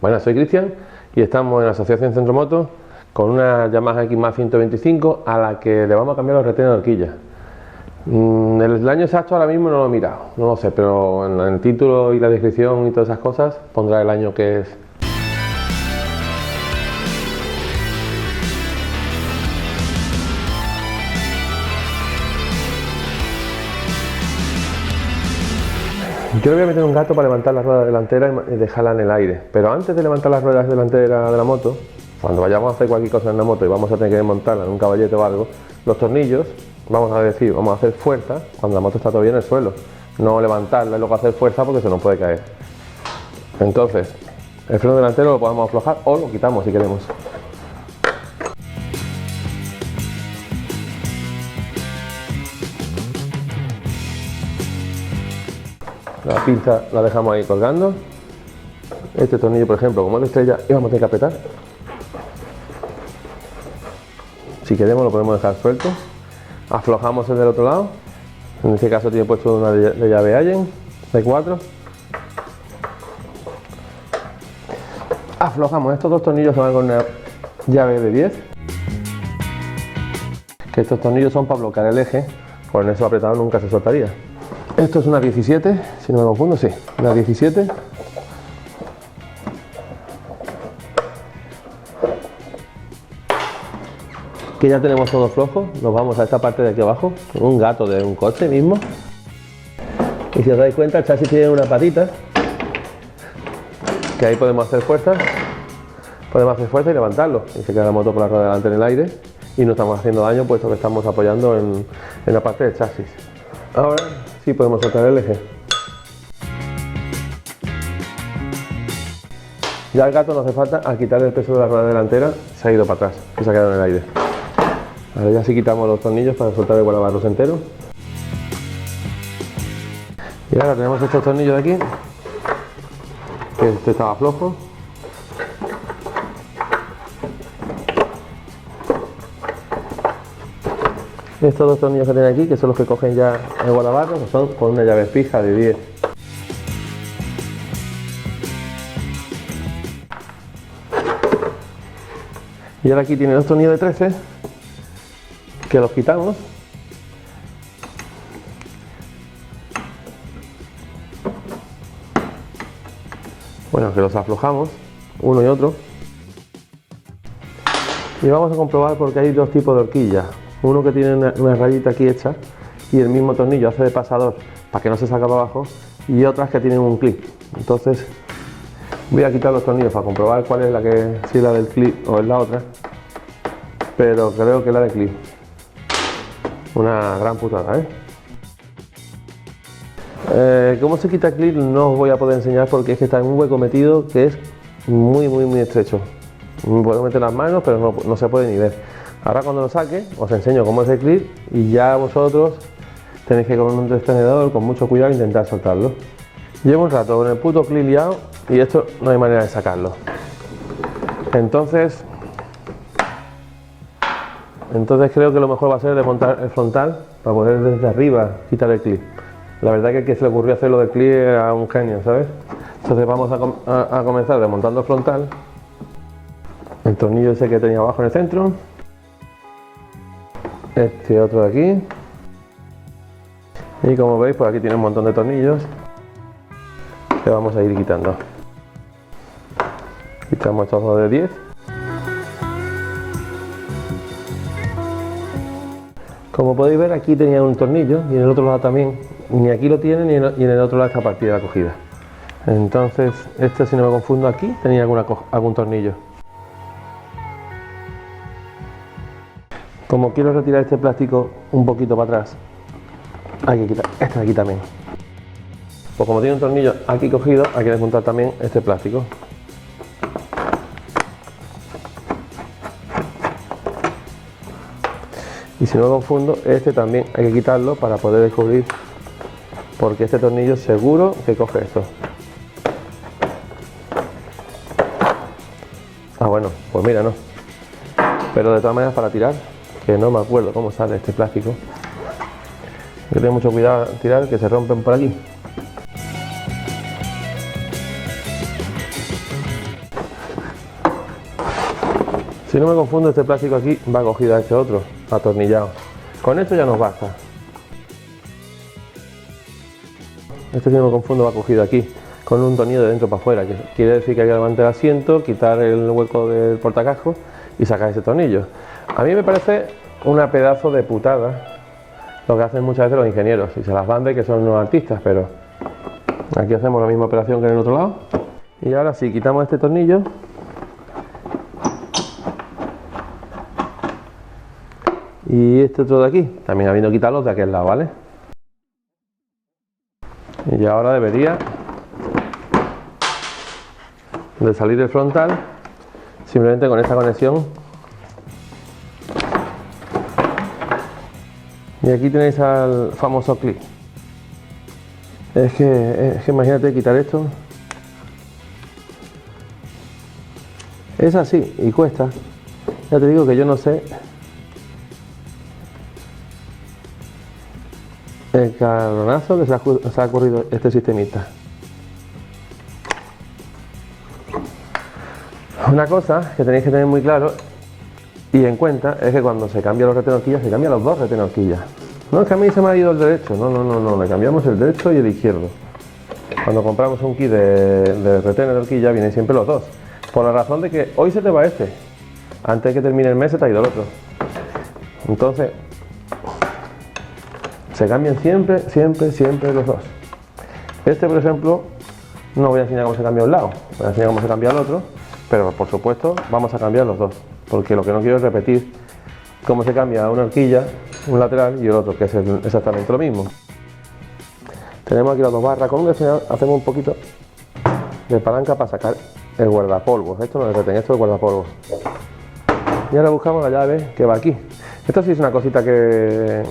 Bueno, soy Cristian y estamos en la Asociación Centro Motos con una Yamaha X-Max 125 a la que le vamos a cambiar los retenes de horquilla. El año exacto ahora mismo no lo he mirado, no lo sé, pero en el título y la descripción y todas esas cosas pondrá el año que es. Yo le voy a meter un gato para levantar la rueda delantera y dejarla en el aire, pero antes de levantar las ruedas delanteras de la moto, cuando vayamos a hacer cualquier cosa en la moto y vamos a tener que montarla en un caballete o algo, los tornillos, vamos a hacer fuerza cuando la moto está todavía en el suelo, no levantarla y luego hacer fuerza porque se nos puede caer. Entonces, el freno delantero lo podemos aflojar o lo quitamos si queremos. La pinza la dejamos ahí colgando. Este tornillo, por ejemplo, como es de estrella, y vamos a tener que apretar. Si queremos lo podemos dejar suelto. Aflojamos el del otro lado. En este caso tiene puesto una de llave Allen de 4. Aflojamos estos dos tornillos que van con una llave de 10. Que estos tornillos son para bloquear el eje, con eso apretado nunca se soltaría. Esto es una 17, si no me confundo, sí, una 17. Que ya tenemos todo flojo, nos vamos a esta parte de aquí abajo, un gato de un coche mismo. Y si os dais cuenta, el chasis tiene una patita, que ahí podemos hacer fuerza y levantarlo. Y se queda la moto por la rueda delante en el aire y no estamos haciendo daño puesto que estamos apoyando en la parte del chasis. Ahora sí podemos soltar el eje. Ya el gato no hace falta, al quitar el peso de la rueda delantera se ha ido para atrás y se ha quedado en el aire. Ahora ya sí quitamos los tornillos para soltar el guardabarros entero. Y ahora tenemos estos tornillos de aquí, que este estaba flojo. Estos dos tornillos que tiene aquí, que son los que cogen ya el guardabarros, que son con una llave fija de 10. Y ahora aquí tiene dos tornillos de 13, que los quitamos. Bueno, que los aflojamos, uno y otro. Y vamos a comprobar porque hay dos tipos de horquillas. Uno que tiene una rayita aquí hecha y el mismo tornillo hace de pasador para que no se salga para abajo, y otras que tienen un clip. Entonces voy a quitar los tornillos para comprobar cuál es la que, si es la del clip o es la otra, pero creo que es la del clip. Una gran putada, cómo se quita el clip no os voy a poder enseñar porque es que está en un hueco metido que es muy estrecho. Puedo meter las manos pero no se puede ni ver. Ahora cuando lo saque os enseño cómo es el clip y ya vosotros tenéis que con un detenedor con mucho cuidado intentar soltarlo. Llevo un rato con el puto clip liado y esto no hay manera de sacarlo. Entonces creo que lo mejor va a ser desmontar el frontal para poder desde arriba quitar el clip. La verdad que el que se le ocurrió hacerlo del clip era un genio, ¿sabes? Entonces vamos a comenzar desmontando el frontal. El tornillo ese que tenía abajo en el centro. Este otro de aquí. Y como veis, pues aquí tiene un montón de tornillos que vamos a ir quitando. Quitamos estos dos de 10. Como podéis ver, aquí tenía un tornillo y en el otro lado también. Ni aquí lo tiene ni en el otro lado está partida la cogida. Entonces, este, si no me confundo, aquí tenía algún tornillo. Como quiero retirar este plástico un poquito para atrás, hay que quitar este de aquí también. Pues como tiene un tornillo aquí cogido, hay que desmontar también este plástico. Y si no me confundo, este también hay que quitarlo para poder descubrir, porque este tornillo seguro que coge esto. Ah, bueno, pues mira, no. Pero de todas maneras para tirar, que no me acuerdo cómo sale este plástico. Hay que tener mucho cuidado al tirar, que se rompen por aquí. Si no me confundo, este plástico aquí va cogido a este otro, atornillado. Con esto ya nos basta. Este, si no me confundo, va cogido aquí, con un tornillo de dentro para afuera, que quiere decir que hay que levantar el asiento, quitar el hueco del portacasco y sacar ese tornillo. A mí me parece una pedazo de putada lo que hacen muchas veces los ingenieros, y se las van de que son unos artistas, pero aquí hacemos la misma operación que en el otro lado. Y ahora sí, quitamos este tornillo. Y este otro de aquí, también habiendo quitado los de aquel lado, ¿vale? Y ahora debería de salir el frontal simplemente con esta conexión. Y aquí tenéis al famoso clip. Es que imagínate quitar esto. Es así y cuesta. Ya te digo que yo no sé el cabronazo que se ha ocurrido este sistemita. Una cosa que tenéis que tener muy claro y en cuenta es que cuando se cambian los retenes de horquilla, se cambian los dos retenes de horquilla. No es que a mí se me ha ido el derecho, no, le cambiamos el derecho y el izquierdo. Cuando compramos un kit de retenes de horquilla vienen siempre los dos, por la razón de que hoy se te va este, antes de que termine el mes se te ha ido el otro. Entonces se cambian siempre los dos. Este, por ejemplo, no voy a enseñar cómo se cambia un lado, voy a enseñar cómo se cambia el otro, pero por supuesto vamos a cambiar los dos, porque lo que no quiero es repetir cómo se cambia una horquilla, un lateral y el otro, que es exactamente lo mismo. Tenemos aquí las dos barras, con un despeñador hacemos un poquito de palanca para sacar el guardapolvos. Esto no es retén, esto es el guardapolvos. Y ahora buscamos la llave que va aquí. Esto sí es una cosita que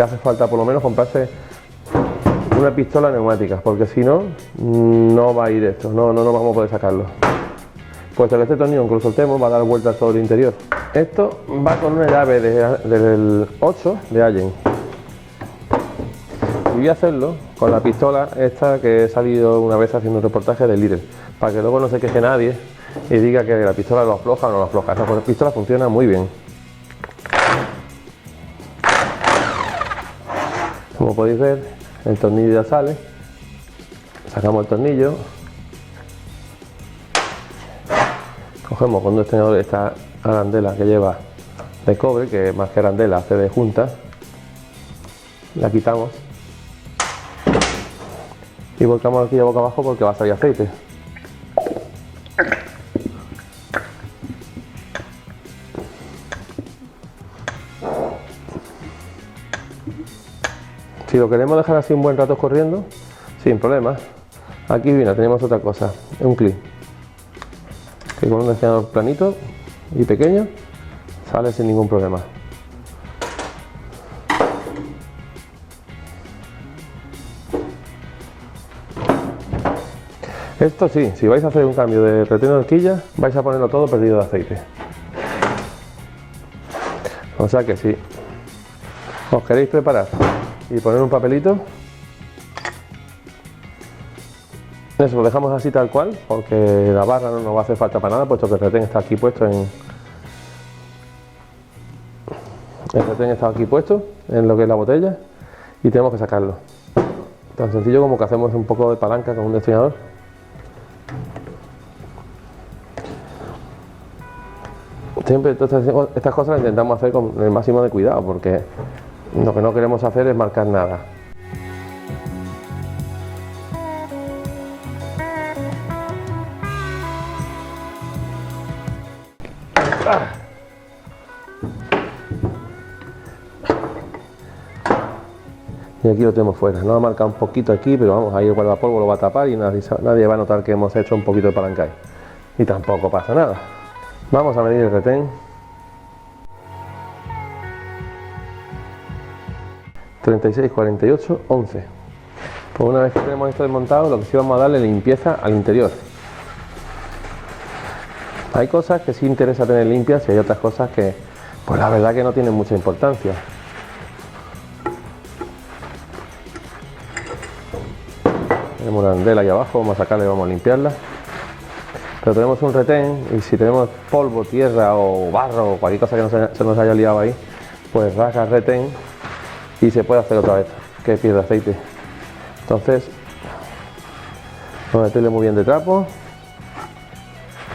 hace falta por lo menos comprarse una pistola neumática, porque si no, no va a ir esto, no vamos a poder sacarlo. Puesto que este tornillo, aunque lo soltemos, va a dar vueltas todo el interior. Esto va con una llave del 8 de Allen. Y voy a hacerlo con la pistola esta que he salido una vez haciendo un reportaje de Lidl, para que luego no se queje nadie y diga que la pistola lo afloja o no lo afloja. Esa pistola funciona muy bien. Como podéis ver, el tornillo ya sale. Sacamos el tornillo. Cogemos con un destornillador esta arandela que lleva de cobre, que más que arandela hace de junta. La quitamos. Y volcamos aquí de boca abajo porque va a salir aceite. Si lo queremos dejar así un buen rato corriendo, sin problema. Aquí viene, tenemos otra cosa, un clip. Que con un destornillador planito y pequeño sale sin ningún problema. Esto sí, si vais a hacer un cambio de retén de horquilla, vais a ponerlo todo perdido de aceite. O sea que si os queréis preparar y poner un papelito, eso lo dejamos así tal cual, porque la barra no nos va a hacer falta para nada, puesto que el retén está aquí puesto en lo que es la botella y tenemos que sacarlo. Tan sencillo como que hacemos un poco de palanca con un destornillador. Siempre todas estas cosas las intentamos hacer con el máximo de cuidado, porque lo que no queremos hacer es marcar nada. Y aquí lo tenemos fuera, no ha marcado un poquito aquí, pero vamos, ahí el guardapolvo lo va a tapar y nadie va a notar que hemos hecho un poquito de palanca ahí. Y tampoco pasa nada. Vamos a medir el retén. 36, 48, 11. Pues una vez que tenemos esto desmontado, lo que sí vamos a darle limpieza al interior. Hay cosas que sí interesa tener limpias y hay otras cosas que, pues la verdad que no tienen mucha importancia. Tenemos una arandela ahí abajo, vamos a sacarla y vamos a limpiarla. pero tenemos un retén y si tenemos polvo, tierra o barro o cualquier cosa que se nos haya liado ahí, pues rasga el retén y se puede hacer otra vez que pierde aceite. Entonces vamos a meterle muy bien de trapo,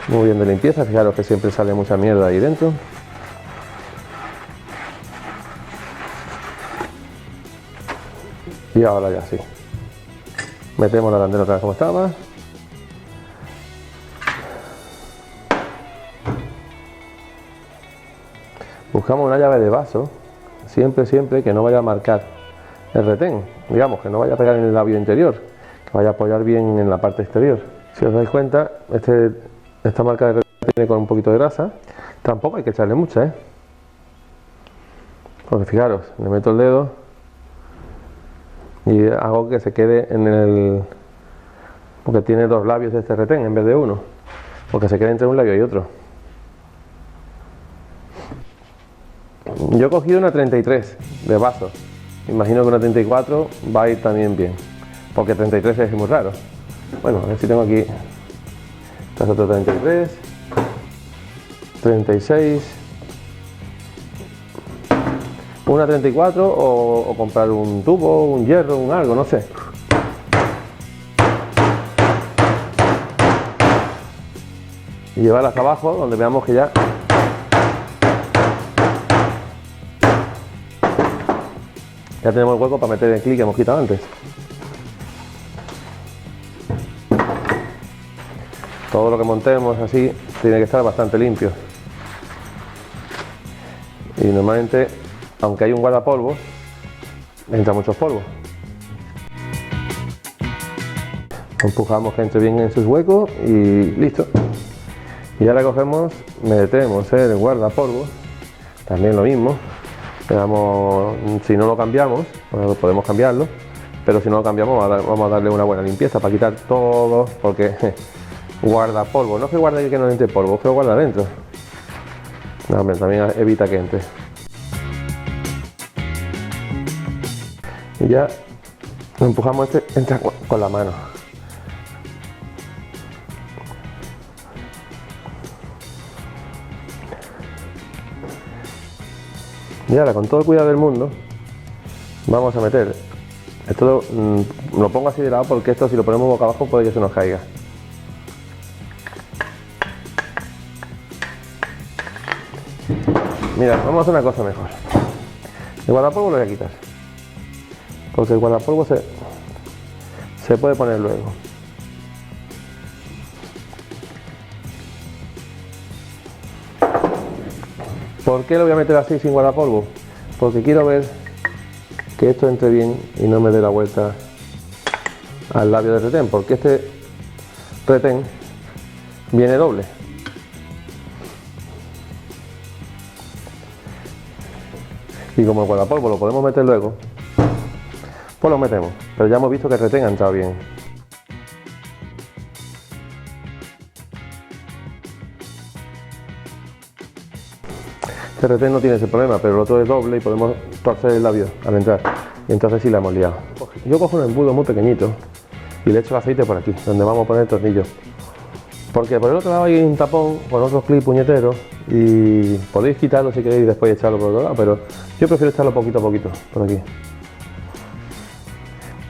muy bien de limpieza. Fijaros que siempre sale mucha mierda ahí dentro. Y ahora ya sí, metemos la arandela otra vez como estaba. Buscamos una llave de vaso, siempre que no vaya a marcar el retén, digamos, que no vaya a pegar en el labio interior, que vaya a apoyar bien en la parte exterior. Si os dais cuenta, esta marca de retén viene con un poquito de grasa, tampoco hay que echarle mucha, porque fijaros, le meto el dedo y hago que se quede en el... porque tiene dos labios este retén en vez de uno, porque se quede entre un labio y otro. Yo he cogido una 33 de vaso, imagino que una 34 va a ir también bien, porque 33 es muy raro. Bueno, a ver si tengo aquí, esta es otra 33, 36, una 34 o comprar un tubo, un hierro, un algo, no sé. Y llevarlas abajo donde veamos que ya tenemos el hueco para meter el clic que hemos quitado antes. Todo lo que montemos así tiene que estar bastante limpio. Y normalmente, aunque hay un guardapolvo, entra mucho polvo. Empujamos que entre bien en sus huecos y listo. Y ahora cogemos, metemos el guardapolvo, también lo mismo. Si no lo cambiamos, pues podemos cambiarlo, pero si no lo cambiamos vamos a darle una buena limpieza para quitar todo, porque guarda polvo, no es que guarde que no entre polvo, es que lo guarda dentro. No, hombre, también evita que entre. Y ya empujamos entra con la mano. Y ahora, con todo el cuidado del mundo, vamos a meter esto. Lo pongo así de lado porque esto, si lo ponemos boca abajo, puede que se nos caiga. Mira, vamos a hacer una cosa mejor. El guardapolvo lo voy a quitar, porque el guardapolvo se puede poner luego. ¿Por qué lo voy a meter así sin guardapolvo? Porque quiero ver que esto entre bien y no me dé la vuelta al labio del retén, porque este retén viene doble. Y como el guardapolvo lo podemos meter luego, pues lo metemos, pero ya hemos visto que el retén ha entrado bien. Este retén no tiene ese problema, pero el otro es doble y podemos torcer el labio al entrar, y entonces sí la hemos liado. Yo cojo un embudo muy pequeñito y le echo el aceite por aquí, donde vamos a poner el tornillo, porque por el otro lado hay un tapón con otros clips puñeteros y podéis quitarlo si queréis y después echarlo por el otro lado, pero yo prefiero echarlo poquito a poquito por aquí.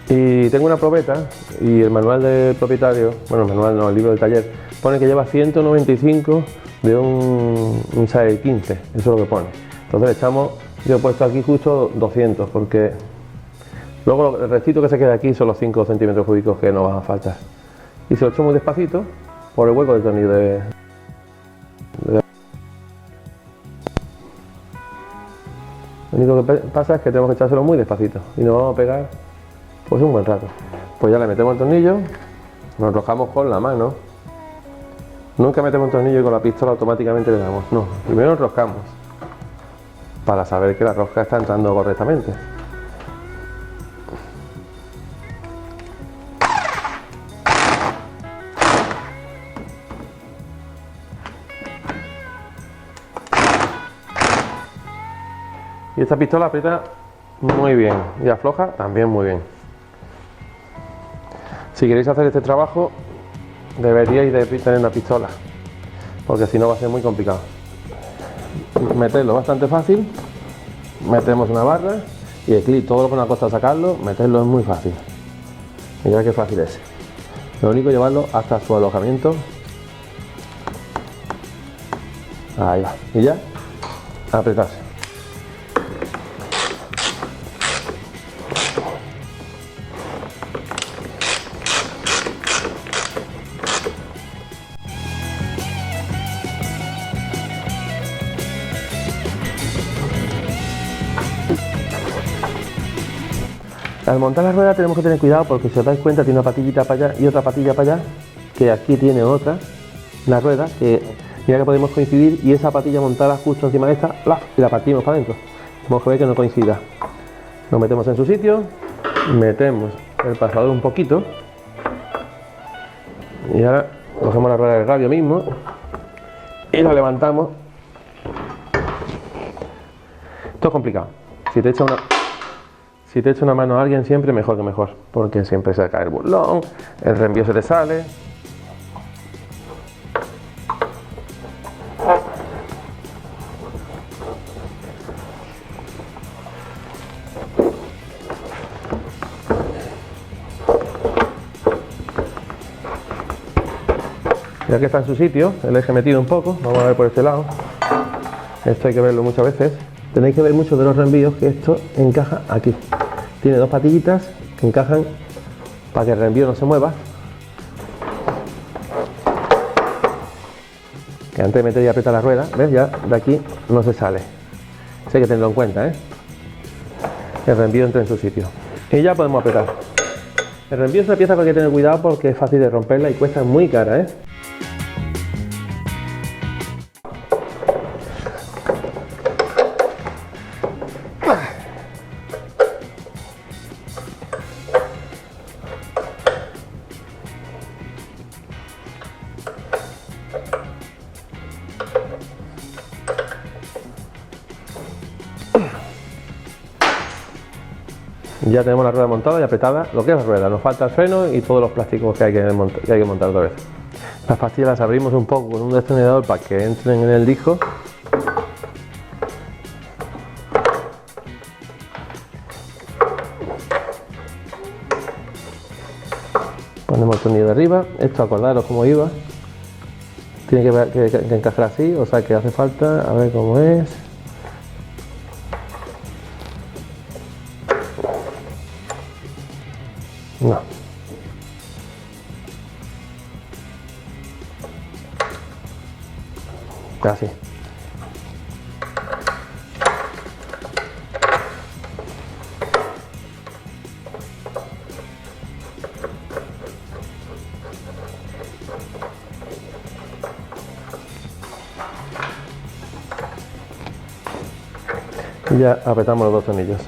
Y tengo una probeta y el manual del propietario, bueno, el manual no, el libro del taller, pone que lleva 195 de un size 15, eso es lo que pone. Entonces le echamos, yo he puesto aquí justo 200, porque luego el restito que se queda aquí son los 5 centímetros cúbicos que nos van a faltar. Y se lo echo muy despacito por el hueco del tornillo Lo único que pasa es que tenemos que echárselo muy despacito y nos vamos a pegar pues un buen rato. Pues ya le metemos el tornillo, nos rojamos con la mano. Nunca metemos el tornillo y con la pistola automáticamente le damos, no, primero nos roscamos para saber que la rosca está entrando correctamente. Y esta pistola aprieta muy bien y afloja también muy bien. Si queréis hacer este trabajo, deberíais de tener una pistola, porque si no va a ser muy complicado. Meterlo bastante fácil, metemos una barra y el clip, todo lo que nos cuesta sacarlo, meterlo es muy fácil. Mirad qué fácil es. Lo único es llevarlo hasta su alojamiento. Ahí va. Y ya, apretarse. Al montar la rueda tenemos que tener cuidado porque si os dais cuenta tiene una patillita para allá y otra patilla para allá, que aquí tiene otra, la rueda, que mira que podemos coincidir y esa patilla montada justo encima de esta, y la partimos para adentro. Tenemos que ver que no coincida. Lo metemos en su sitio, metemos el pasador un poquito y ahora cogemos la rueda del radio mismo y la levantamos. Esto es complicado. Si te echa una mano a alguien, siempre mejor que mejor, porque siempre se cae el burlón, el reenvío se te sale. Ya que está en su sitio, el eje metido un poco, vamos a ver por este lado. Esto hay que verlo muchas veces. Tenéis que ver muchos de los reenvíos que esto encaja aquí. Tiene dos patillitas que encajan para que el reenvío no se mueva. Que antes de meter y apretar la rueda, ¿ves? Ya de aquí no se sale. Eso hay que tenerlo en cuenta, ¿eh? El reenvío entra en su sitio. Y ya podemos apretar. El reenvío es una pieza que hay que tener cuidado porque es fácil de romperla y cuesta muy cara, ¿eh? Ya tenemos la rueda montada y apretada, lo que es la rueda, nos falta el freno y todos los plásticos que hay que montar otra vez. Las pastillas las abrimos un poco con un destornillador para que entren en el disco. Ponemos el tornillo de arriba, esto acordaros cómo iba, tiene que encajar así, o sea que hace falta, a ver cómo es. No. Así. Y ya apretamos los dos tornillos.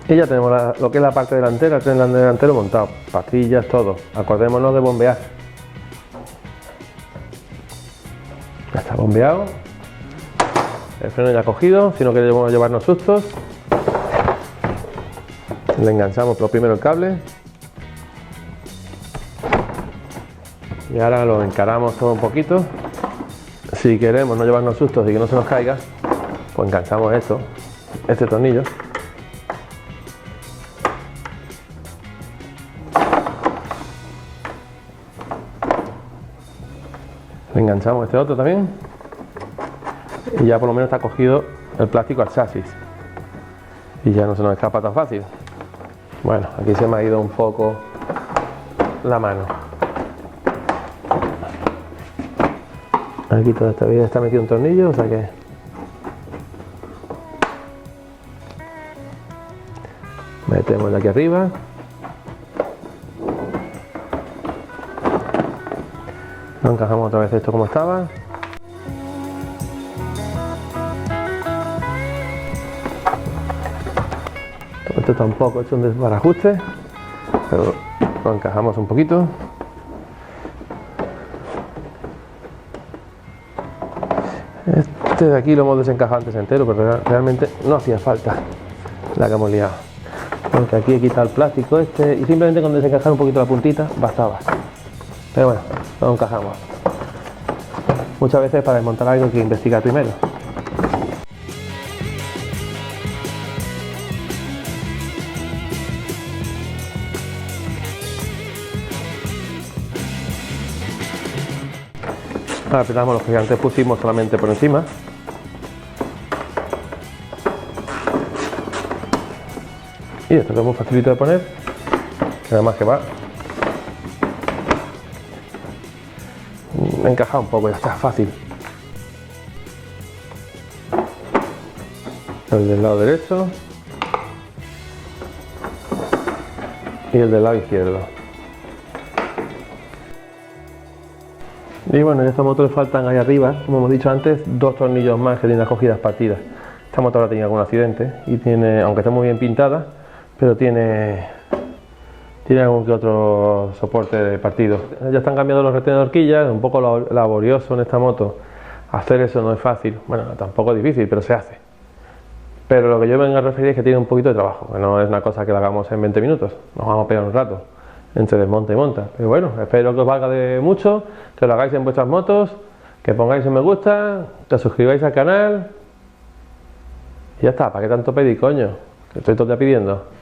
Y ya tenemos lo que es la parte delantera, el tren delantero montado, pastillas, todo. Acordémonos de bombear. Ya está bombeado. El freno ya cogido, si no queremos llevarnos sustos. Le enganchamos lo primero el cable. Y ahora lo encaramos todo un poquito. Si queremos no llevarnos sustos y que no se nos caiga, pues enganchamos este tornillo. Le enganchamos este otro también. Y ya por lo menos está cogido el plástico al chasis. Y ya no se nos escapa tan fácil. Bueno, aquí se me ha ido un poco la mano. Aquí toda esta vida está metido un tornillo, o sea que metemos de aquí arriba. Encajamos otra vez esto como estaba. Esto tampoco es un desbarajuste, pero lo encajamos un poquito. Este de aquí lo hemos desencajado antes entero, pero realmente no hacía falta la que hemos liado. Porque aquí he quitado el plástico este y simplemente con desencajar un poquito la puntita bastaba. Pero bueno, lo encajamos. Muchas veces para desmontar algo hay que investigar primero. Ahora apretamos los que antes pusimos solamente por encima. Y esto que es muy facilito de poner, que nada más que va encajar un poco, ya está fácil. El del lado derecho y el del lado izquierdo. Y bueno, en esta moto le faltan ahí arriba, como hemos dicho antes, 2 tornillos más que tienen las cogidas partidas. Esta moto ahora tenía algún accidente y tiene, aunque está muy bien pintada, pero tiene algún que otro soporte de partido. Ya están cambiando los retenes de horquillas, es un poco laborioso en esta moto. Hacer eso no es fácil, bueno, tampoco es difícil, pero se hace. Pero lo que yo vengo a referir es que tiene un poquito de trabajo, que no es una cosa que la hagamos en 20 minutos, nos vamos a pegar un rato entre desmonta y monta. Pero bueno, espero que os valga de mucho, que lo hagáis en vuestras motos, que pongáis un me gusta, que os suscribáis al canal y ya está. ¿Para qué tanto pedir, coño? Que estoy todo el día pidiendo.